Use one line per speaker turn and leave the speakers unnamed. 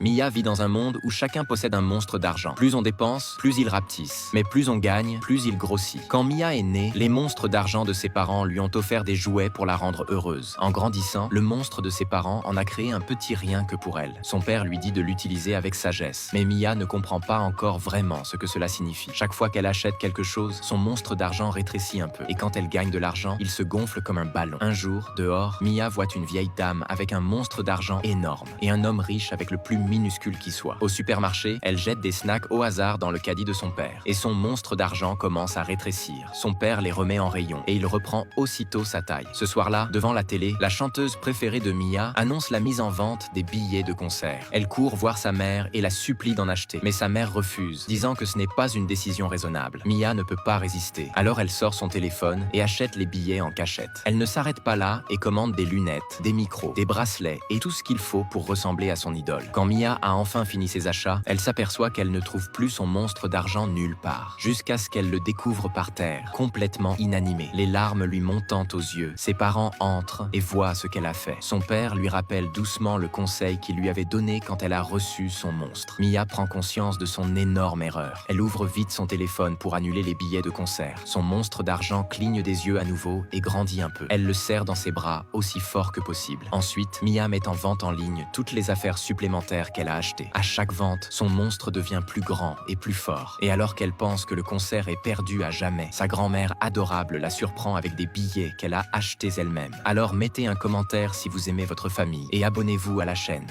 Mia vit dans un monde où chacun possède un monstre d'argent. Plus on dépense, plus il rapetisse. Mais plus on gagne, plus il grossit. Quand Mia est née, les monstres d'argent de ses parents lui ont offert des jouets pour la rendre heureuse. En grandissant, le monstre de ses parents en a créé un petit rien que pour elle. Son père lui dit de l'utiliser avec sagesse. Mais Mia ne comprend pas encore vraiment ce que cela signifie. Chaque fois qu'elle achète quelque chose, son monstre d'argent rétrécit un peu. Et quand elle gagne de l'argent, il se gonfle comme un ballon. Un jour, dehors, Mia voit une vieille dame avec un monstre d'argent énorme et un homme riche avec le plus minuscule qui soit. Au supermarché, elle jette des snacks au hasard dans le caddie de son père. Et son monstre d'argent commence à rétrécir. Son père les remet en rayon et il reprend aussitôt sa taille. Ce soir-là, devant la télé, la chanteuse préférée de Mia annonce la mise en vente des billets de concert. Elle court voir sa mère et la supplie d'en acheter. Mais sa mère refuse, disant que ce n'est pas une décision raisonnable. Mia ne peut pas résister. Alors elle sort son téléphone et achète les billets en cachette. Elle ne s'arrête pas là et commande des lunettes, des micros, des bracelets et tout ce qu'il faut pour ressembler à son idole. Quand Mia a enfin fini ses achats, elle s'aperçoit qu'elle ne trouve plus son monstre d'argent nulle part, jusqu'à ce qu'elle le découvre par terre, complètement inanimé, les larmes lui montant aux yeux. Ses parents entrent et voient ce qu'elle a fait. Son père lui rappelle doucement le conseil qu'il lui avait donné quand elle a reçu son monstre. Mia prend conscience de son énorme erreur. Elle ouvre vite son téléphone pour annuler les billets de concert. Son monstre d'argent cligne des yeux à nouveau et grandit un peu. Elle le serre dans ses bras aussi fort que possible. Ensuite, Mia met en vente en ligne toutes les affaires supplémentaires qu'elle a achetées. À chaque vente, son monstre devient plus grand et plus fort. Et alors qu'elle pense que le concert est perdu à jamais, sa grand-mère adorable la surprend avec des billets qu'elle a achetés elle-même. Alors mettez un commentaire si vous aimez votre famille et abonnez-vous à la chaîne.